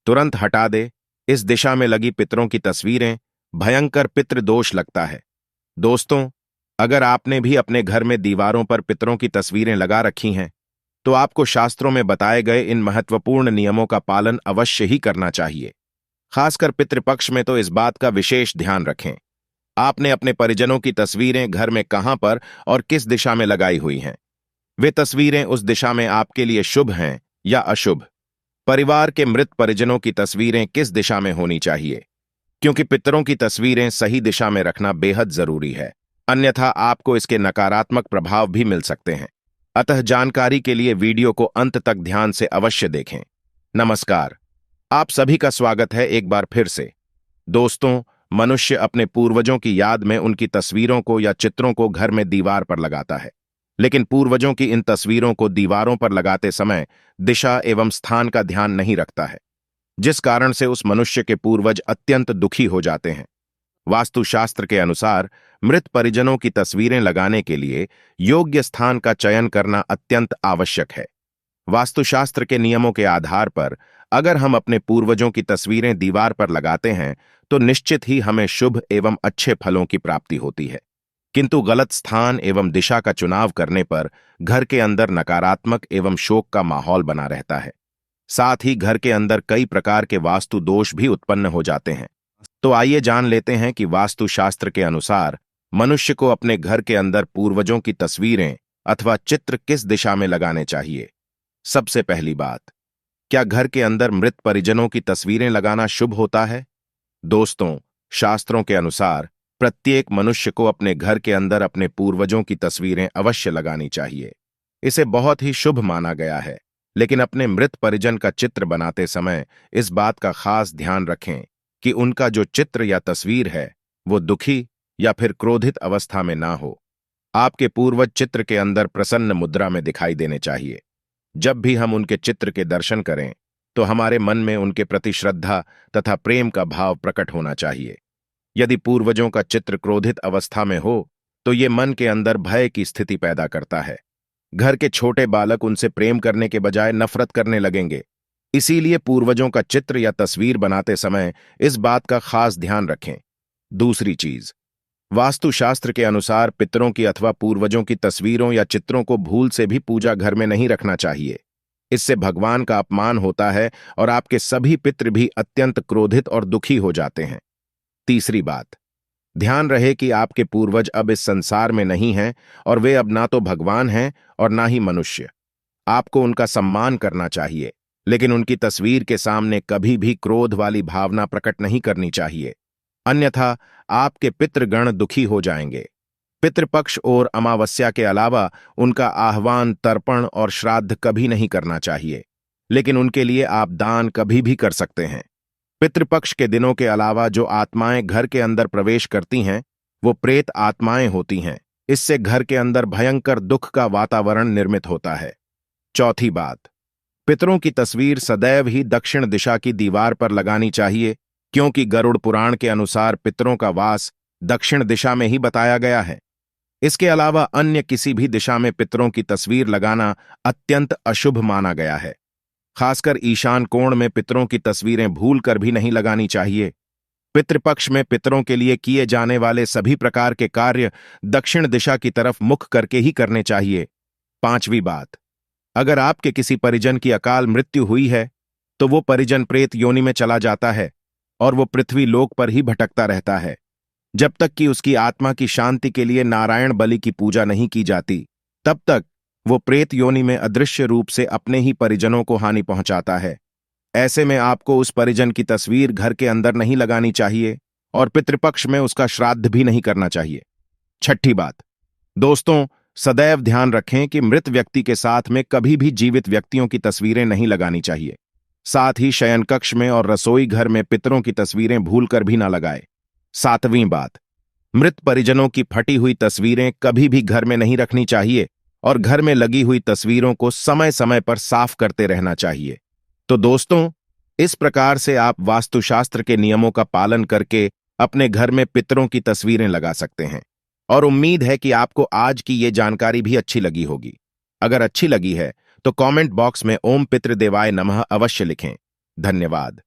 तुरंत हटा दे। इस दिशा में लगी पितरों की तस्वीरें भयंकर पितृदोष लगता है। दोस्तों, अगर आपने भी अपने घर में दीवारों पर पितरों की तस्वीरें लगा रखी हैं, तो आपको शास्त्रों में बताए गए इन महत्वपूर्ण नियमों का पालन अवश्य ही करना चाहिए। खासकर पितृपक्ष में तो इस बात का विशेष ध्यान रखें। आपने अपने परिजनों की तस्वीरें घर में कहां पर और किस दिशा में लगाई हुई हैं? वे तस्वीरें उस दिशा में आपके लिए शुभ हैं या अशुभ? परिवार के मृत परिजनों की तस्वीरें किस दिशा में होनी चाहिए? क्योंकि पितरों की तस्वीरें सही दिशा में रखना बेहद जरूरी है, अन्यथा आपको इसके नकारात्मक प्रभाव भी मिल सकते हैं। अतः जानकारी के लिए वीडियो को अंत तक ध्यान से अवश्य देखें। नमस्कार, आप सभी का स्वागत है एक बार फिर से। दोस्तों, मनुष्य अपने पूर्वजों की याद में उनकी तस्वीरों को या चित्रों को घर में दीवार पर लगाता है, लेकिन पूर्वजों की इन तस्वीरों को दीवारों पर लगाते समय दिशा एवं स्थान का ध्यान नहीं रखता है, जिस कारण से उस मनुष्य के पूर्वज अत्यंत दुखी हो जाते हैं। वास्तुशास्त्र के अनुसार मृत परिजनों की तस्वीरें लगाने के लिए योग्य स्थान का चयन करना अत्यंत आवश्यक है। वास्तुशास्त्र के नियमों के आधार पर अगर हम अपने पूर्वजों की तस्वीरें दीवार पर लगाते हैं तो निश्चित ही हमें शुभ एवं अच्छे फलों की प्राप्ति होती है। किंतु गलत स्थान एवं दिशा का चुनाव करने पर घर के अंदर नकारात्मक एवं शोक का माहौल बना रहता है। साथ ही घर के अंदर कई प्रकार के वास्तु दोष भी उत्पन्न हो जाते हैं। तो आइए जान लेते हैं कि वास्तुशास्त्र के अनुसार मनुष्य को अपने घर के अंदर पूर्वजों की तस्वीरें अथवा चित्र किस दिशा में लगाने चाहिए। सबसे पहली बात, क्या घर के अंदर मृत परिजनों की तस्वीरें लगाना शुभ होता है? दोस्तों, शास्त्रों के अनुसार प्रत्येक मनुष्य को अपने घर के अंदर अपने पूर्वजों की तस्वीरें अवश्य लगानी चाहिए। इसे बहुत ही शुभ माना गया है, लेकिन अपने मृत परिजन का चित्र बनाते समय इस बात का खास ध्यान रखें कि उनका जो चित्र या तस्वीर है वो दुखी या फिर क्रोधित अवस्था में ना हो। आपके पूर्वज चित्र के अंदर प्रसन्न मुद्रा में दिखाई देने चाहिए। जब भी हम उनके चित्र के दर्शन करें तो हमारे मन में उनके प्रति श्रद्धा तथा प्रेम का भाव प्रकट होना चाहिए। यदि पूर्वजों का चित्र क्रोधित अवस्था में हो तो ये मन के अंदर भय की स्थिति पैदा करता है। घर के छोटे बालक उनसे प्रेम करने के बजाय नफरत करने लगेंगे। इसीलिए पूर्वजों का चित्र या तस्वीर बनाते समय इस बात का खास ध्यान रखें। दूसरी चीज, वास्तुशास्त्र के अनुसार पितरों की अथवा पूर्वजों की तस्वीरों या चित्रों को भूल से भी पूजा घर में नहीं रखना चाहिए। इससे भगवान का अपमान होता है और आपके सभी पितृ भी अत्यंत क्रोधित और दुखी हो जाते हैं। तीसरी बात, ध्यान रहे कि आपके पूर्वज अब इस संसार में नहीं हैं और वे अब ना तो भगवान हैं और ना ही मनुष्य। आपको उनका सम्मान करना चाहिए, लेकिन उनकी तस्वीर के सामने कभी भी क्रोध वाली भावना प्रकट नहीं करनी चाहिए, अन्यथा आपके पितृगण दुखी हो जाएंगे। पितृपक्ष और अमावस्या के अलावा उनका आह्वान, तर्पण और श्राद्ध कभी नहीं करना चाहिए, लेकिन उनके लिए आप दान कभी भी कर सकते हैं। पितृपक्ष के दिनों के अलावा जो आत्माएं घर के अंदर प्रवेश करती हैं वो प्रेत आत्माएं होती हैं। इससे घर के अंदर भयंकर दुख का वातावरण निर्मित होता है। चौथी बात, पितरों की तस्वीर सदैव ही दक्षिण दिशा की दीवार पर लगानी चाहिए, क्योंकि गरुड़ पुराण के अनुसार पितरों का वास दक्षिण दिशा में ही बताया गया है। इसके अलावा अन्य किसी भी दिशा में पितरों की तस्वीर लगाना अत्यंत अशुभ माना गया है। खासकर ईशान कोण में पितरों की तस्वीरें भूल कर भी नहीं लगानी चाहिए। पितृपक्ष में पितरों के लिए किए जाने वाले सभी प्रकार के कार्य दक्षिण दिशा की तरफ मुख करके ही करने चाहिए। पांचवी बात, अगर आपके किसी परिजन की अकाल मृत्यु हुई है तो वो परिजन प्रेत योनि में चला जाता है और वो पृथ्वी लोक पर ही भटकता रहता है जब तक कि उसकी आत्मा की शांति के लिए नारायण बलि की पूजा नहीं की जाती। तब तक वो प्रेत योनि में अदृश्य रूप से अपने ही परिजनों को हानि पहुंचाता है। ऐसे में आपको उस परिजन की तस्वीर घर के अंदर नहीं लगानी चाहिए और पितृपक्ष में उसका श्राद्ध भी नहीं करना चाहिए। छठी बात, दोस्तों, सदैव ध्यान रखें कि मृत व्यक्ति के साथ में कभी भी जीवित व्यक्तियों की तस्वीरें नहीं लगानी चाहिए। साथ ही शयन कक्ष में और रसोई घर में पितरों की तस्वीरें भूलकर भी ना लगाए। सातवीं बात, मृत परिजनों की फटी हुई तस्वीरें कभी भी घर में नहीं रखनी चाहिए और घर में लगी हुई तस्वीरों को समय समय पर साफ करते रहना चाहिए। तो दोस्तों, इस प्रकार से आप वास्तुशास्त्र के नियमों का पालन करके अपने घर में पितरों की तस्वीरें लगा सकते हैं और उम्मीद है कि आपको आज की ये जानकारी भी अच्छी लगी होगी। अगर अच्छी लगी है तो कमेंट बॉक्स में ओम पितृदेवाय नमः अवश्य लिखें। धन्यवाद।